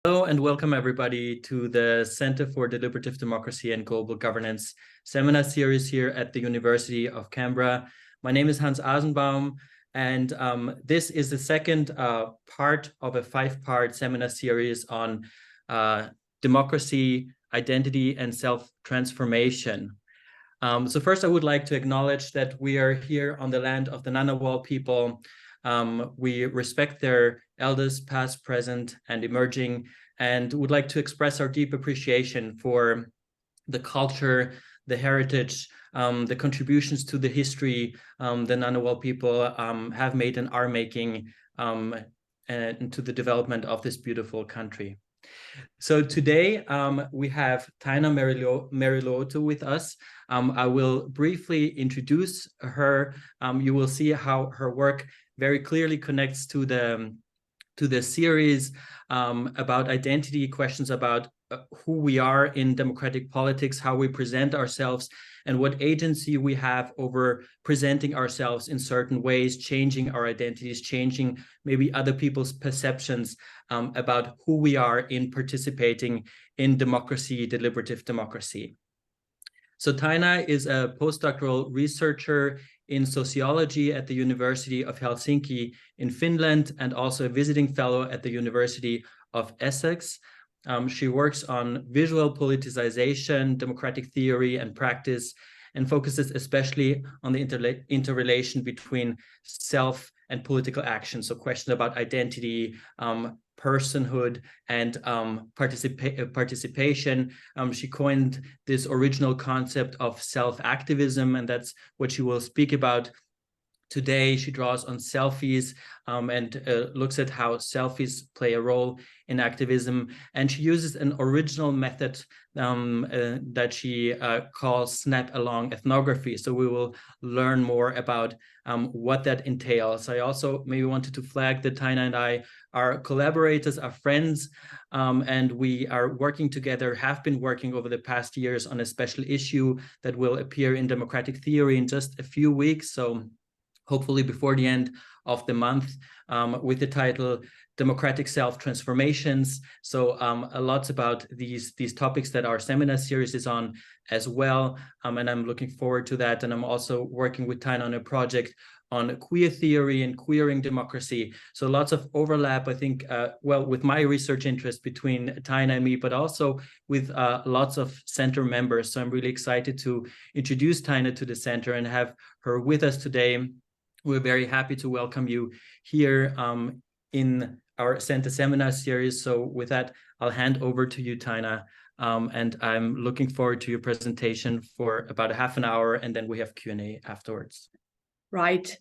Hello and welcome everybody to the Center for Deliberative Democracy and Global Governance seminar series here at the University of Canberra. My name is Hans Asenbaum, and this is the second part of a 5-part seminar series on democracy, identity, and self-transformation. So first I would like to acknowledge that we are here on the land of the Ngunnawal people. We respect their elders, past, present, and emerging, and would like to express our deep appreciation for the culture, the heritage, the contributions to the history the Ngunnawal people have made and are making and to the development of this beautiful country. So today we have Taina Meriluoto with us. I will briefly introduce her. You will see how her work very clearly connects to the series about identity, questions about who we are in democratic politics, how we present ourselves, and what agency we have over presenting ourselves in certain ways, changing our identities, changing maybe other people's perceptions about who we are in participating in democracy, deliberative democracy. So Taina is a postdoctoral researcher in sociology at the University of Helsinki in Finland, and also a visiting fellow at the University of Essex. She works on visual politicization, democratic theory and practice, and focuses especially on the interrelation between self and political action. So questions about identity, personhood, and participation. She coined this original concept of self-activism, and that's what she will speak about today. She draws on selfies and looks at how selfies play a role in activism. And she uses an original method that she calls snap-along ethnography. So we will learn more about what that entails. I also maybe wanted to flag that Taina and I are collaborators, are friends, and we are working together, have been working over the past years on a special issue that will appear in Democratic Theory in just a few weeks. So hopefully before the end of the month, with the title Democratic Self-Transformations. So a lot about these topics that our seminar series is on as well. And I'm looking forward to that. And I'm also working with Taina on a project on queer theory and queering democracy. So lots of overlap, I think, well, with my research interest between Taina and me, but also with lots of center members. So I'm really excited to introduce Taina to the center and have her with us today. We're very happy to welcome you here in our Center Seminar Series. So with that, I'll hand over to you, Taina, and I'm looking forward to your presentation for about a half an hour, and then we have Q&A afterwards. Right.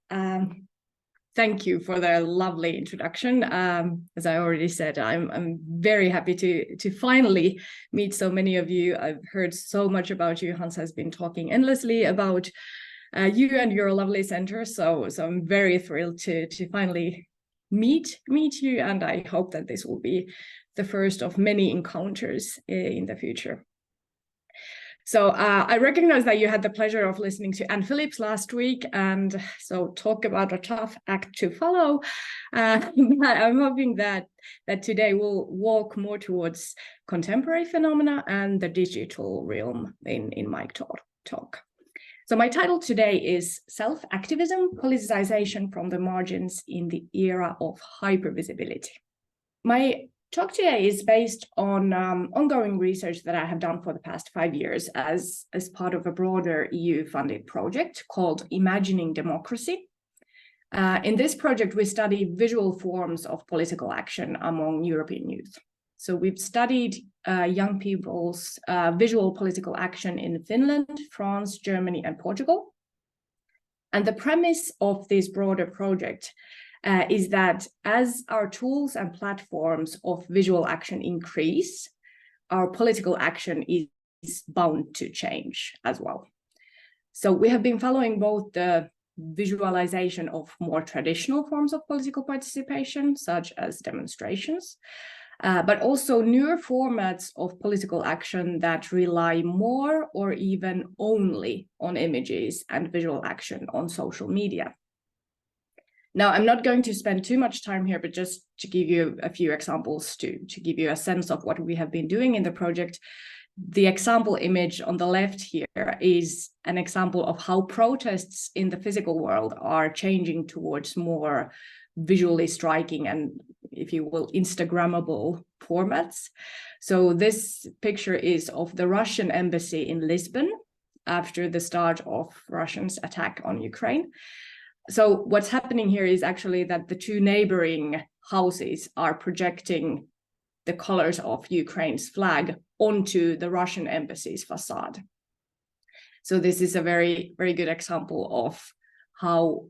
Thank you for the lovely introduction. As I already said, I'm very happy to finally meet so many of you. I've heard so much about you. Hans has been talking endlessly about you and your lovely center, so I'm very thrilled to finally meet you, and I hope that this will be the first of many encounters in the future. So I recognize that you had the pleasure of listening to Anne Phillips last week, and so talk about a tough act to follow. I'm hoping that today we'll walk more towards contemporary phenomena and the digital realm in my talk. So my title today is Self-activism, Politicization from the Margins in the Era of Hypervisibility. My talk today is based on ongoing research that I have done for the past 5 years as part of a broader EU-funded project called Imagining Democracy. In this project, we study visual forms of political action among European youth. So we've studied young people's visual political action in Finland, France, Germany, and Portugal. And the premise of this broader project is that as our tools and platforms of visual action increase, our political action is bound to change as well. So we have been following both the visualization of more traditional forms of political participation, such as demonstrations, but also newer formats of political action that rely more or even only on images and visual action on social media. Now, I'm not going to spend too much time here, but just to give you a few examples to give you a sense of what we have been doing in the project. The example image on the left here is an example of how protests in the physical world are changing towards more visually striking and, if you will, Instagrammable formats. So this picture is of the Russian embassy in Lisbon after the start of Russia's attack on Ukraine. So what's happening here is actually that the two neighboring houses are projecting the colors of Ukraine's flag onto the Russian embassy's facade. So this is a very, very good example of how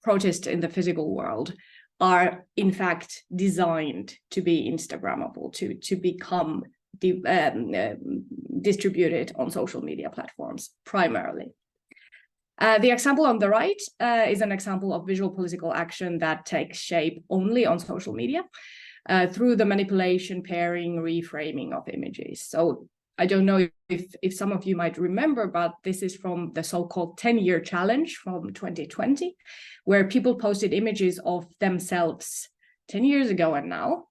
protests in the physical world are in fact designed to be Instagrammable, to become distributed on social media platforms primarily. The example on the right is an example of visual political action that takes shape only on social media through the manipulation, pairing, reframing of images. So I don't know if some of you might remember, but this is from the so-called 10-year challenge from 2020, where people posted images of themselves 10 years ago and now.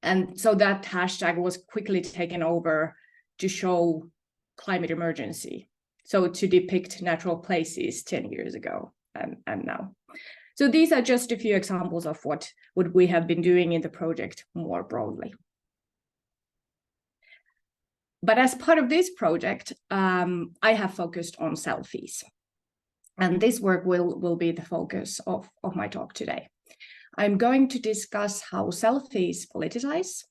And so that hashtag was quickly taken over to show climate emergency. So to depict natural places 10 years ago and now. So these are just a few examples of what we have been doing in the project more broadly. But as part of this project, I have focused on selfies. And this work will be the focus of my talk today. I'm going to discuss how selfies politicize,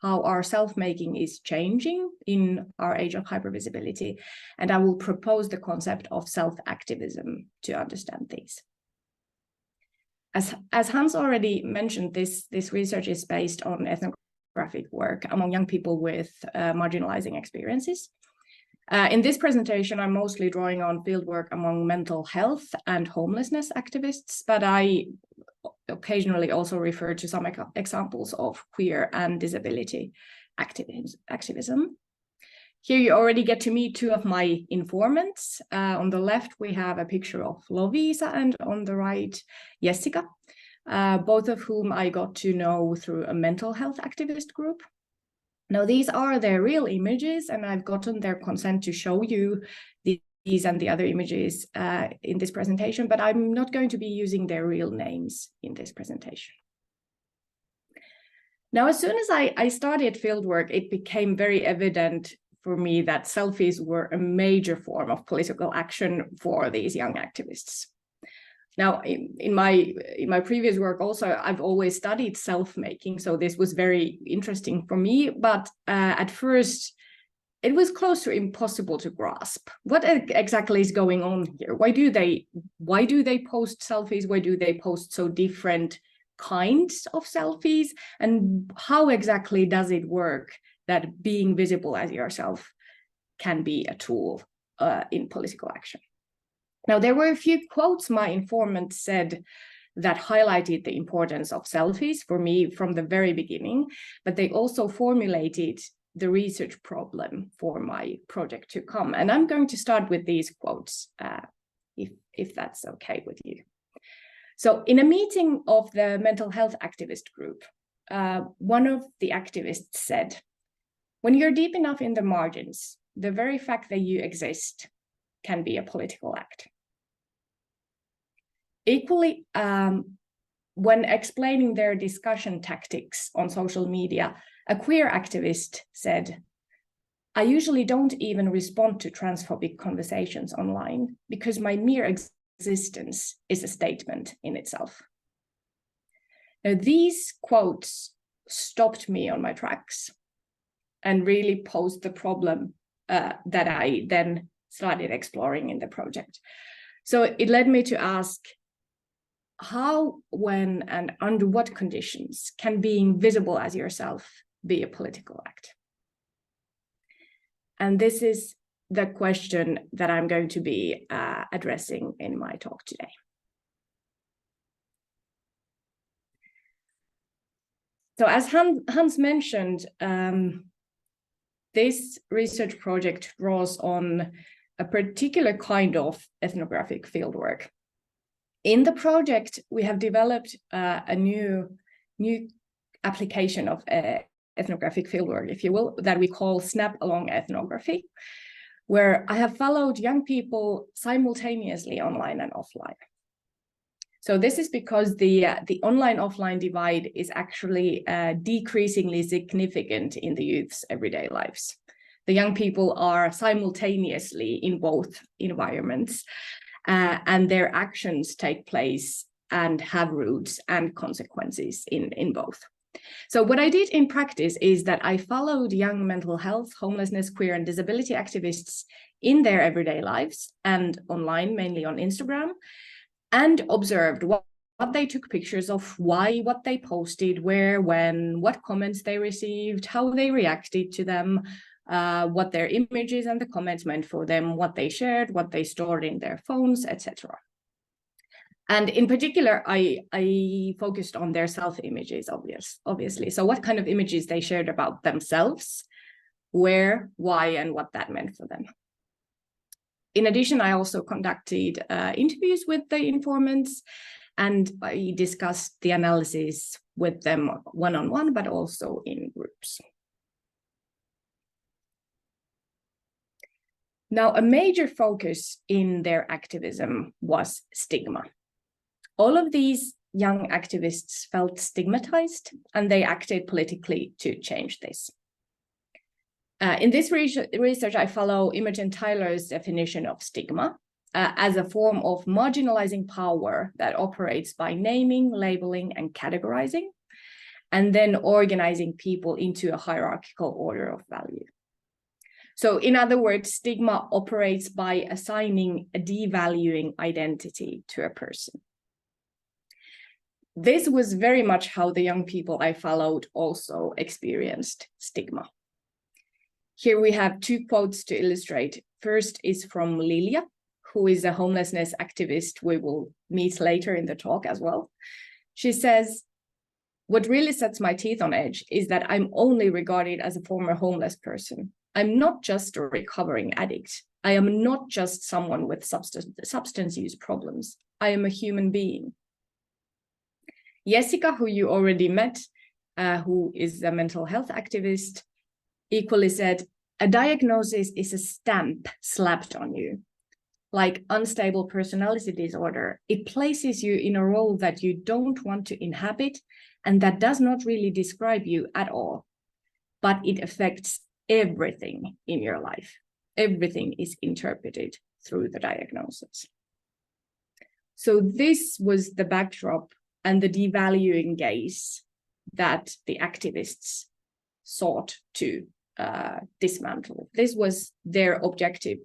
how our self-making is changing in our age of hypervisibility, and I will propose the concept of self-activism to understand these. As Hans already mentioned, this research is based on ethnographic work among young people with marginalizing experiences. In this presentation, I'm mostly drawing on fieldwork among mental health and homelessness activists, but I occasionally also refer to some examples of queer and disability activism. Here you already get to meet two of my informants. On the left, we have a picture of Lovisa, and on the right, Jessica, both of whom I got to know through a mental health activist group. Now, these are their real images, and I've gotten their consent to show you these and the other images in this presentation, but I'm not going to be using their real names in this presentation. Now, as soon as I started fieldwork, it became very evident for me that selfies were a major form of political action for these young activists. Now, in my previous work also, I've always studied self-making, so this was very interesting for me, but at first, it was close to impossible to grasp. What exactly is going on here? Why do they post selfies? Why do they post so different kinds of selfies? And how exactly does it work that being visible as yourself can be a tool in political action? Now, there were a few quotes my informant said that highlighted the importance of selfies for me from the very beginning, but they also formulated the research problem for my project to come. And I'm going to start with these quotes, if that's okay with you. So in a meeting of the mental health activist group, one of the activists said, "When you're deep enough in the margins, the very fact that you exist can be a political act." Equally, when explaining their discussion tactics on social media, a queer activist said, "I usually don't even respond to transphobic conversations online because my mere existence is a statement in itself." Now, these quotes stopped me on my tracks and really posed the problem that I then started exploring in the project. So it led me to ask, how, when, and under what conditions can being visible as yourself be a political act? And this is the question that I'm going to be addressing in my talk today. So as Hans mentioned, this research project draws on a particular kind of ethnographic fieldwork. In the project, we have developed a new application of ethnographic fieldwork, if you will, that we call Snap-along ethnography, where I have followed young people simultaneously online and offline. So this is because the online-offline divide is actually decreasingly significant in the youth's everyday lives. The young people are simultaneously in both environments, and their actions take place and have roots and consequences in both. So what I did in practice is that I followed young mental health, homelessness, queer and disability activists in their everyday lives and online, mainly on Instagram, and observed what they took pictures of, why, what they posted, where, when, what comments they received, how they reacted to them, what their images and the comments meant for them, what they shared, what they stored in their phones, etc. And in particular, I focused on their self-images, obviously. So what kind of images they shared about themselves, where, why, and what that meant for them. In addition, I also conducted interviews with the informants, and I discussed the analysis with them one-on-one, but also in groups. Now, a major focus in their activism was stigma. All of these young activists felt stigmatized, and they acted politically to change this. In this research, I follow Imogen Tyler's definition of stigma as a form of marginalizing power that operates by naming, labeling, and categorizing, and then organizing people into a hierarchical order of value. So in other words, stigma operates by assigning a devaluing identity to a person. This was very much how the young people I followed also experienced stigma. Here we have two quotes to illustrate. First is from Lilia, who is a homelessness activist we will meet later in the talk as well. She says, "What really sets my teeth on edge is that I'm only regarded as a former homeless person. I'm not just a recovering addict. I am not just someone with substance use problems. I am a human being." Jessica, who you already met, who is a mental health activist, equally said, "A diagnosis is a stamp slapped on you. Like unstable personality disorder, it places you in a role that you don't want to inhabit and that does not really describe you at all. But it affects everything in your life. Everything is interpreted through the diagnosis." So this was the backdrop and the devaluing gaze that the activists sought to dismantle. This was their objective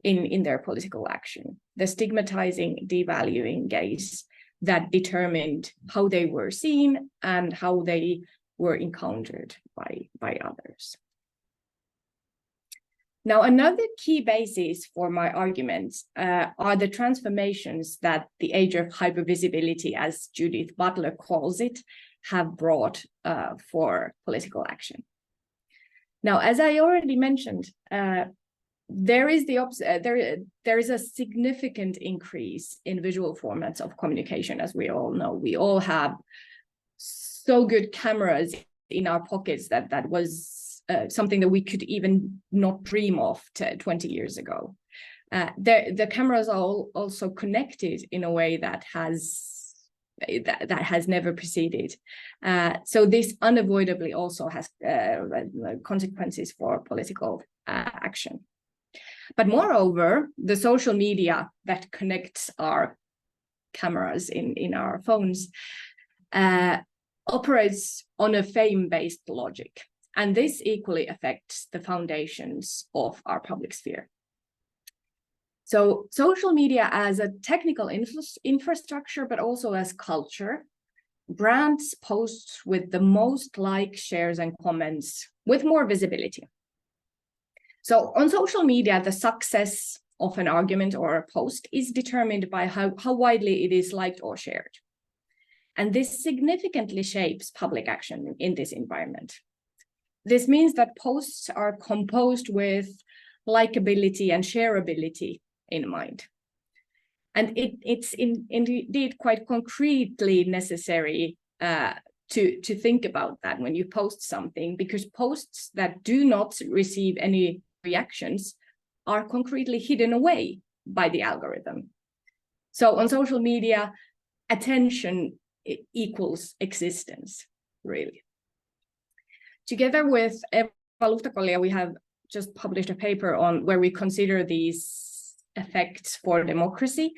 in their political action, the stigmatizing, devaluing gaze that determined how they were seen and how they were encountered by others. Now, another key basis for my arguments are the transformations that the age of hypervisibility, as Judith Butler calls it, have brought for political action. Now, as I already mentioned, there is a significant increase in visual formats of communication, as we all know. We all have so good cameras in our pockets that was something that we could even not dream of 20 years ago. The cameras are also connected in a way that has never preceded. So this unavoidably also has consequences for political action. But moreover, the social media that connects our cameras in our phones operates on a fame-based logic. And this equally affects the foundations of our public sphere. So social media as a technical infrastructure, but also as culture, brands posts with the most likes, shares, and comments with more visibility. So on social media, the success of an argument or a post is determined by how widely it is liked or shared. And this significantly shapes public action in this environment. This means that posts are composed with likability and shareability in mind. And it's indeed quite concretely necessary to think about that when you post something, because posts that do not receive any reactions are concretely hidden away by the algorithm. So on social media, attention equals existence, really. Together with Eva Luhtakollia, we have just published a paper on where we consider these effects for democracy.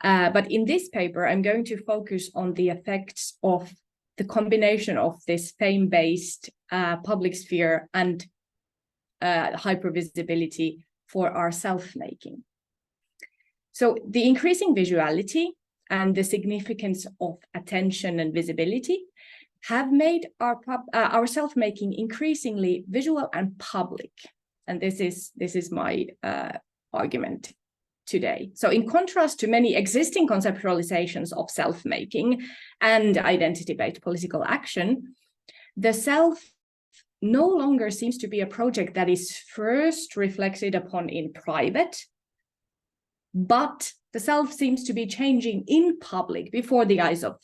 But in this paper, I'm going to focus on the effects of the combination of this fame-based public sphere and hypervisibility for our self-making. So the increasing visuality and the significance of attention and visibility have made our self-making increasingly visual and public. And this is my argument today. So in contrast to many existing conceptualizations of self-making and identity-based political action, the self no longer seems to be a project that is first reflected upon in private, but the self seems to be changing in public before the eyes of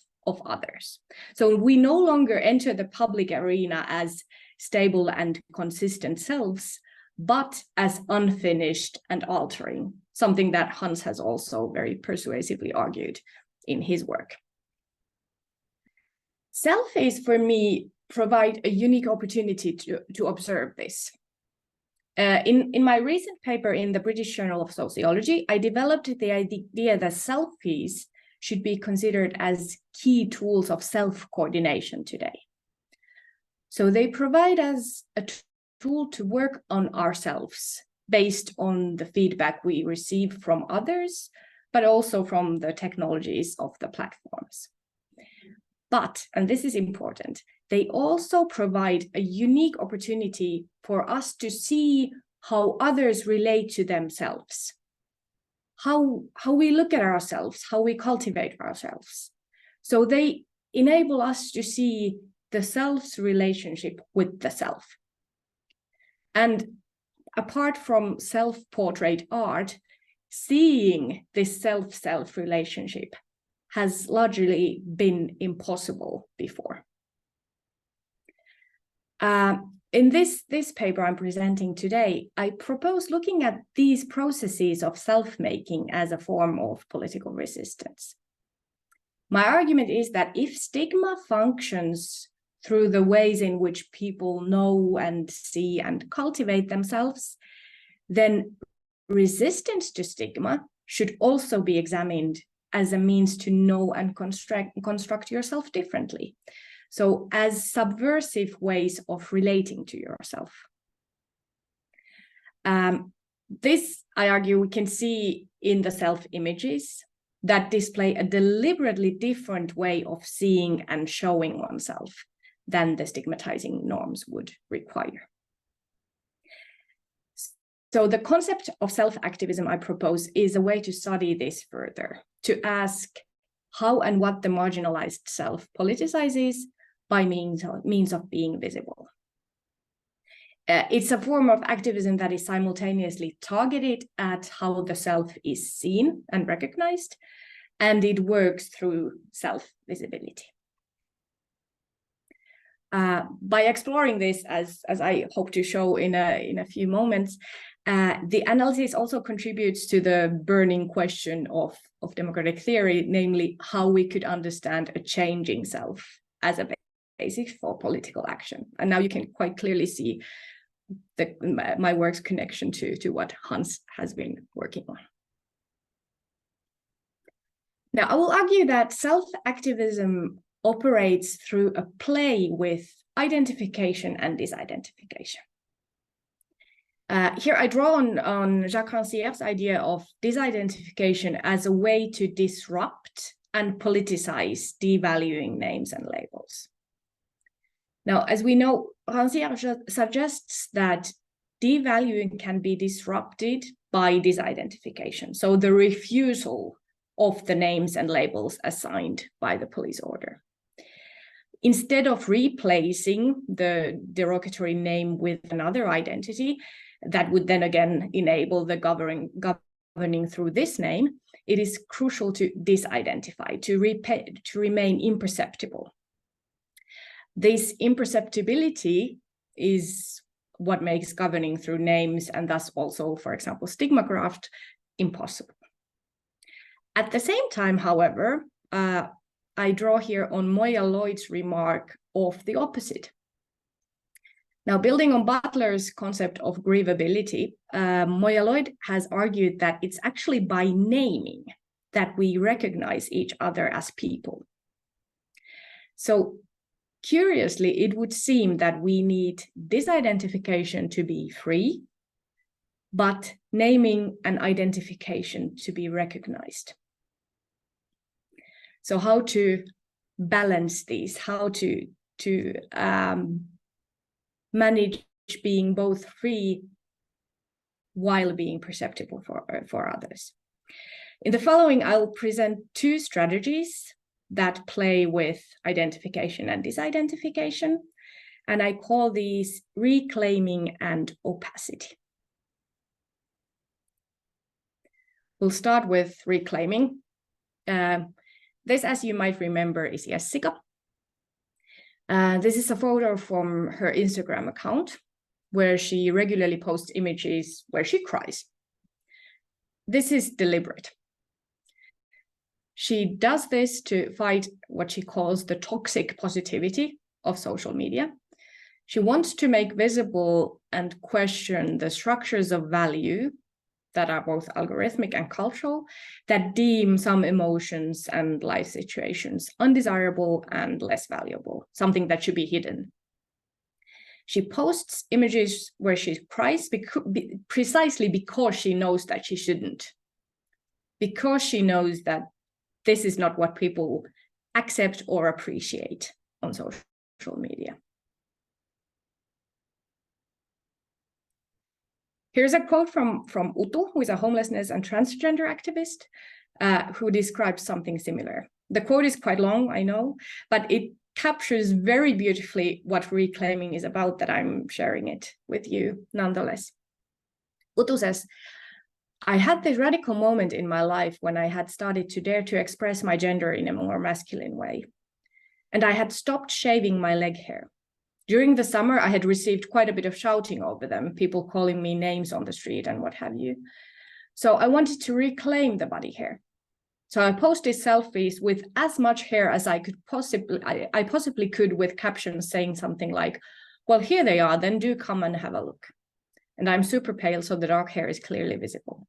others. So we no longer enter the public arena as stable and consistent selves, but as unfinished and altering, something that Hans has also very persuasively argued in his work. Selfies, for me, provide a unique opportunity to observe this. In my recent paper in the British Journal of Sociology, I developed the idea that selfies should be considered as key tools of self-coordination today. So they provide us a tool to work on ourselves based on the feedback we receive from others, but also from the technologies of the platforms. But, and this is important, they also provide a unique opportunity for us to see how others relate to themselves, how we look at ourselves, how we cultivate ourselves. So they enable us to see the self's relationship with the self. And apart from self-portrait art, seeing this self-self relationship has largely been impossible before. In this paper I'm presenting today, I propose looking at these processes of self-making as a form of political resistance. My argument is that if stigma functions through the ways in which people know and see and cultivate themselves, then resistance to stigma should also be examined as a means to know and construct yourself differently. So as subversive ways of relating to yourself. This, I argue, we can see in the self-images that display a deliberately different way of seeing and showing oneself than the stigmatizing norms would require. So the concept of self-activism I propose is a way to study this further, to ask how and what the marginalized self politicizes by means of being visible. It's a form of activism that is simultaneously targeted at how the self is seen and recognized, and it works through self-visibility. By exploring this, as I hope to show in a few moments, the analysis also contributes to the burning question of democratic theory, namely how we could understand a changing self as a basis for political action. And now you can quite clearly see my work's connection to what Hans has been working on. Now, I will argue that self-activism operates through a play with identification and disidentification. Here I draw on Jacques Rancière's idea of disidentification as a way to disrupt and politicize devaluing names and labels. Now, as we know, Rancière suggests that devaluing can be disrupted by disidentification, so the refusal of the names and labels assigned by the police order. Instead of replacing the derogatory name with another identity, that would then again enable the governing through this name, it is crucial to disidentify, to remain imperceptible. This imperceptibility is what makes governing through names, and thus also, for example, stigma craft, impossible. At the same time, however, I draw here on Moya Lloyd's remark of the opposite. Now, building on Butler's concept of grievability, Moya Lloyd has argued that it's actually by naming that we recognize each other as people. So, curiously, it would seem that we need disidentification to be free, but naming and identification to be recognized. So how to balance these, how to manage being both free while being perceptible for others. In the following, I'll present two strategies that play with identification and disidentification, and I call these reclaiming and opacity. We'll start with reclaiming. This, as you might remember, is Jessica. This is a photo from her Instagram account where she regularly posts images where she cries. This is deliberate. She does this to fight what she calls the toxic positivity of social media. She wants to make visible and question the structures of value that are both algorithmic and cultural, that deem some emotions and life situations undesirable and less valuable, something that should be hidden. She posts images where she cries precisely because she knows that she shouldn't, because she knows that this is not what people accept or appreciate on social media. Here's a quote from Utu, who is a homelessness and transgender activist, who describes something similar. The quote is quite long, I know, but it captures very beautifully what reclaiming is about, that I'm sharing it with you nonetheless. Utu says, I had this radical moment in my life when I had started to dare to express my gender in a more masculine way. And I had stopped shaving my leg hair. During the summer, I had received quite a bit of shouting over them, people calling me names on the street and what have you. So I wanted to reclaim the body hair. So I posted selfies with as much hair as I possibly could, with captions saying something like, well, here they are, then do come and have a look. And I'm super pale, so the dark hair is clearly visible.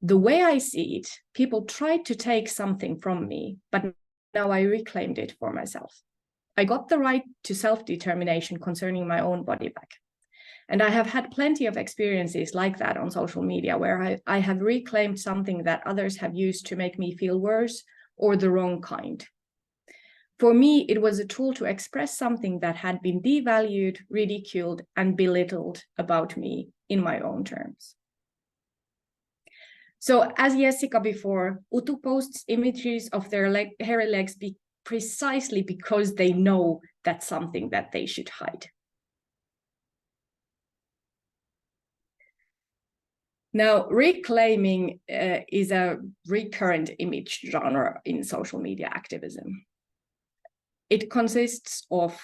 The way I see it, people tried to take something from me, but now I reclaimed it for myself. I got the right to self-determination concerning my own body back. And I have had plenty of experiences like that on social media, where I have reclaimed something that others have used to make me feel worse or the wrong kind. For me, it was a tool to express something that had been devalued, ridiculed, and belittled about me in my own terms. So as Jessica before, Utu posts images of their hairy legs precisely because they know that's something that they should hide. Now, reclaiming is a recurrent image genre in social media activism. It consists of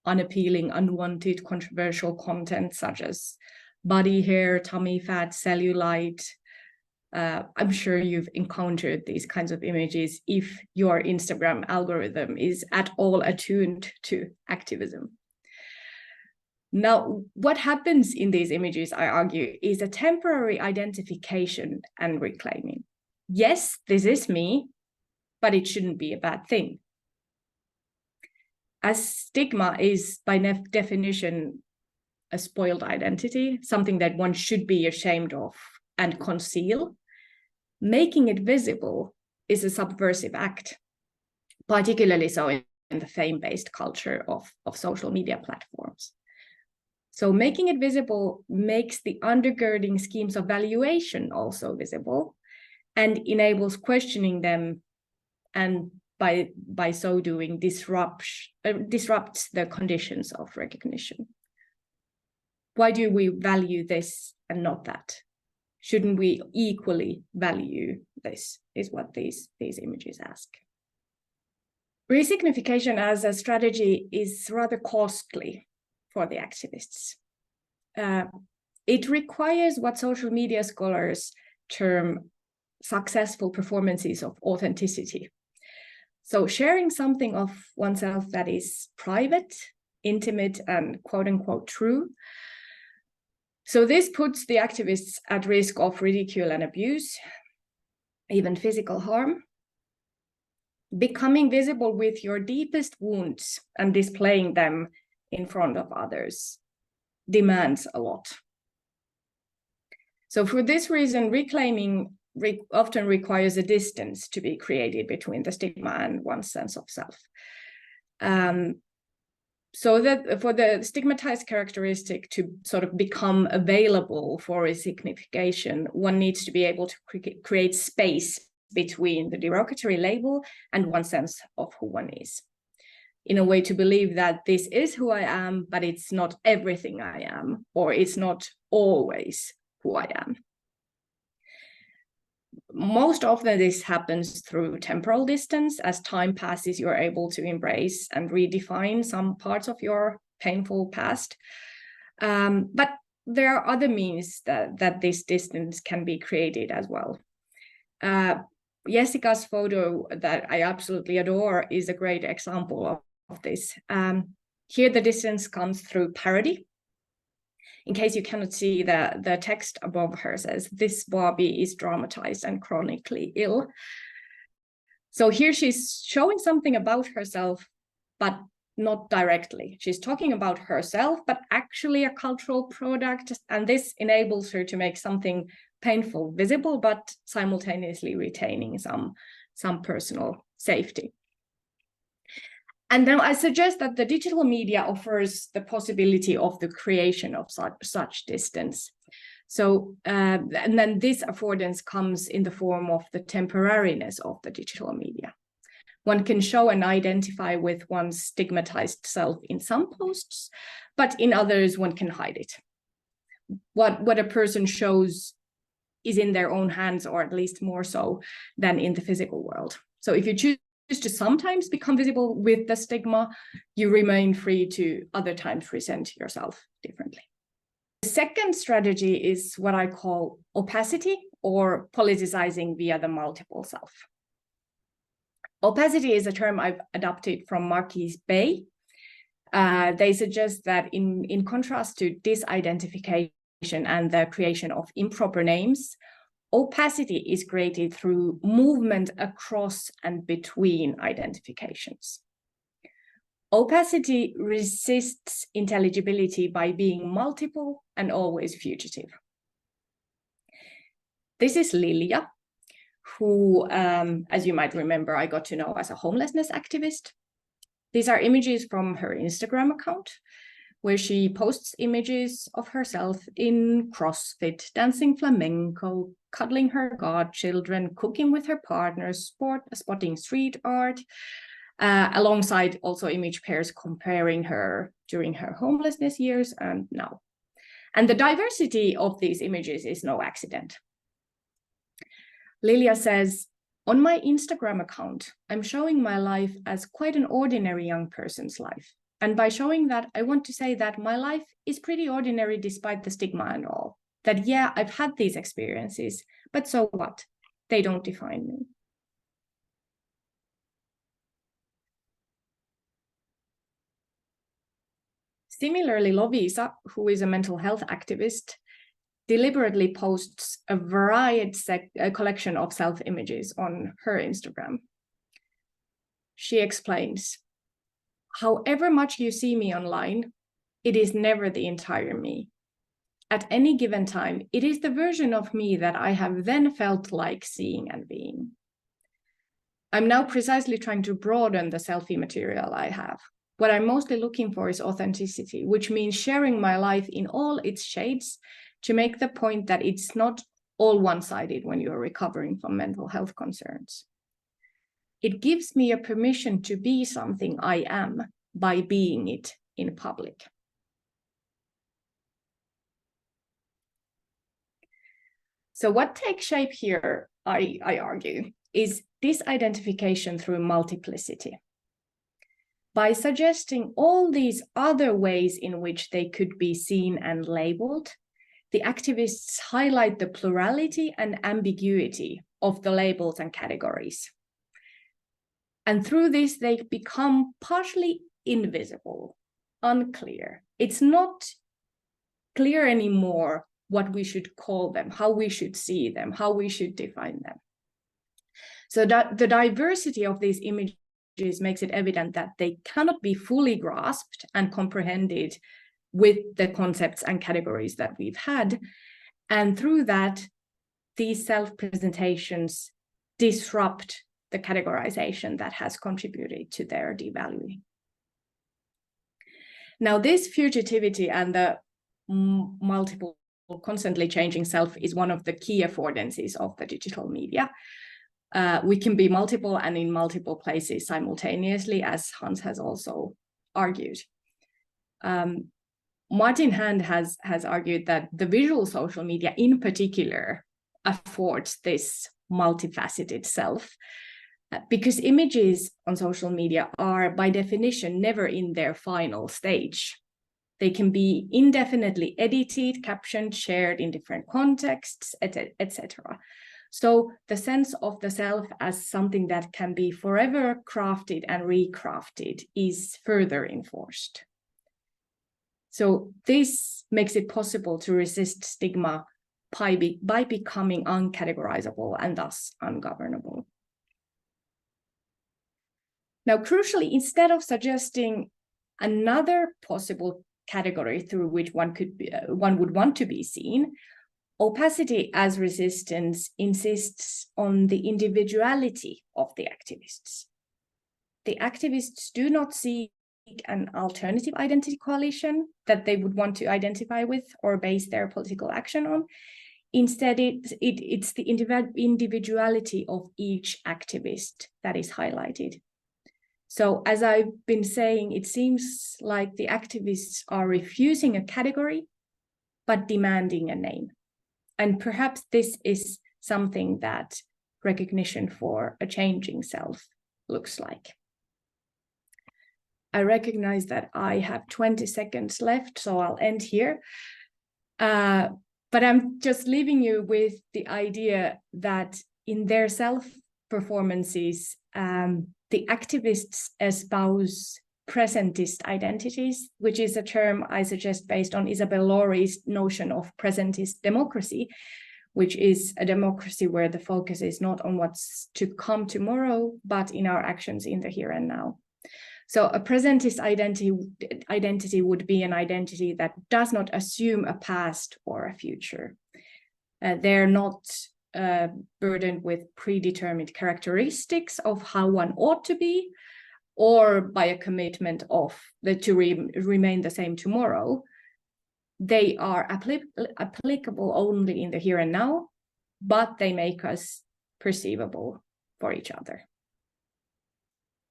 unappealing, unwanted, controversial content such as body hair, tummy fat, cellulite. I'm sure you've encountered these kinds of images if your Instagram algorithm is at all attuned to activism. Now, what happens in these images, I argue, is a temporary identification and reclaiming. Yes, this is me, but it shouldn't be a bad thing. As stigma is by definition a spoiled identity, something that one should be ashamed of and conceal, making it visible is a subversive act, particularly so in the fame-based culture of social media platforms. So making it visible makes the undergirding schemes of valuation also visible and enables questioning them, and by so doing disrupts the conditions of recognition. Why do we value this and not that? Shouldn't we equally value this, is what these images ask. Resignification as a strategy is rather costly for the activists. It requires what social media scholars term successful performances of authenticity. So sharing something of oneself that is private, intimate, and quote unquote true. So this puts the activists at risk of ridicule and abuse, even physical harm. Becoming visible with your deepest wounds and displaying them in front of others demands a lot. So for this reason, reclaiming often requires a distance to be created between the stigma and one's sense of self. So that for the stigmatized characteristic to sort of become available for resignification, one needs to be able to create space between the derogatory label and one's sense of who one is, in a way to believe that this is who I am, but it's not everything I am, or it's not always who I am. Most often this happens through temporal distance. As time passes, you're able to embrace and redefine some parts of your painful past. But there are other means that this distance can be created as well. Jessica's photo that I absolutely adore is a great example of this. Here the distance comes through parody. In case you cannot see, the text above her says, "This Barbie is dramatized and chronically ill." So here she's showing something about herself, but not directly. She's talking about herself, but actually a cultural product. And this enables her to make something painful visible, but simultaneously retaining some personal safety. And then I suggest that the digital media offers the possibility of the creation of such distance. So, and then this affordance comes in the form of the temporariness of the digital media. One can show and identify with one's stigmatized self in some posts, but in others one can hide it. What a person shows is in their own hands, or at least more so than in the physical world. So if you choose to sometimes become visible with the stigma, you remain free to other times present yourself differently. The second strategy is what I call opacity, or politicizing via the multiple self. Opacity is a term I've adopted from Marquis Bay. They suggest that in contrast to disidentification and the creation of improper names, opacity is created through movement across and between identifications. Opacity resists intelligibility by being multiple and always fugitive. This is Lilia, who, as you might remember, I got to know as a homelessness activist. These are images from her Instagram account, where she posts images of herself in CrossFit, dancing flamenco, cuddling her godchildren, cooking with her partner, spotting street art, alongside also image pairs comparing her during her homelessness years and now. And the diversity of these images is no accident. Lilia says, "On my Instagram account, I'm showing my life as quite an ordinary young person's life. And by showing that, I want to say that my life is pretty ordinary despite the stigma and all. That, yeah, I've had these experiences, but so what? They don't define me." Similarly, Lovisa, who is a mental health activist, deliberately posts a varied collection of self-images on her Instagram. She explains, "However much you see me online, it is never the entire me. At any given time, it is the version of me that I have then felt like seeing and being. I'm now precisely trying to broaden the selfie material I have. What I'm mostly looking for is authenticity, which means sharing my life in all its shades to make the point that it's not all one-sided when you're recovering from mental health concerns. It gives me a permission to be something I am by being it in public." So what takes shape here, I argue, is disidentification through multiplicity. By suggesting all these other ways in which they could be seen and labeled, the activists highlight the plurality and ambiguity of the labels and categories. And through this, they become partially invisible, unclear. It's not clear anymore what we should call them, how we should see them, how we should define them. So that the diversity of these images makes it evident that they cannot be fully grasped and comprehended with the concepts and categories that we've had. And through that, these self-presentations disrupt the categorization that has contributed to their devaluing. Now, this fugitivity and the multiple, constantly changing self is one of the key affordances of the digital media. We can be multiple and in multiple places simultaneously, as Hans has also argued. Martin Hand has argued that the visual social media in particular affords this multifaceted self, because images on social media are by definition never in their final stage. They can be indefinitely edited, captioned, shared in different contexts, etc. So the sense of the self as something that can be forever crafted and recrafted is further enforced. So this makes it possible to resist stigma by becoming uncategorizable and thus ungovernable. Now, crucially, instead of suggesting another possible category through which one would want to be seen, opacity as resistance insists on the individuality of the activists. The activists do not seek an alternative identity coalition that they would want to identify with or base their political action on. Instead, it's the individuality of each activist that is highlighted. So as I've been saying, it seems like the activists are refusing a category, but demanding a name. And perhaps this is something that recognition for a changing self looks like. I recognize that I have 20 seconds left, so I'll end here. But I'm just leaving you with the idea that in their self-performances, the activists espouse presentist identities, which is a term I suggest based on Isabel Laurie's notion of presentist democracy, which is a democracy where the focus is not on what's to come tomorrow, but in our actions in the here and now. So a presentist identity would be an identity that does not assume a past or a future. They're not burdened with predetermined characteristics of how one ought to be, or by a commitment of to remain the same tomorrow. They are applicable only in the here and now, but they make us perceivable for each other.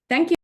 Thank you.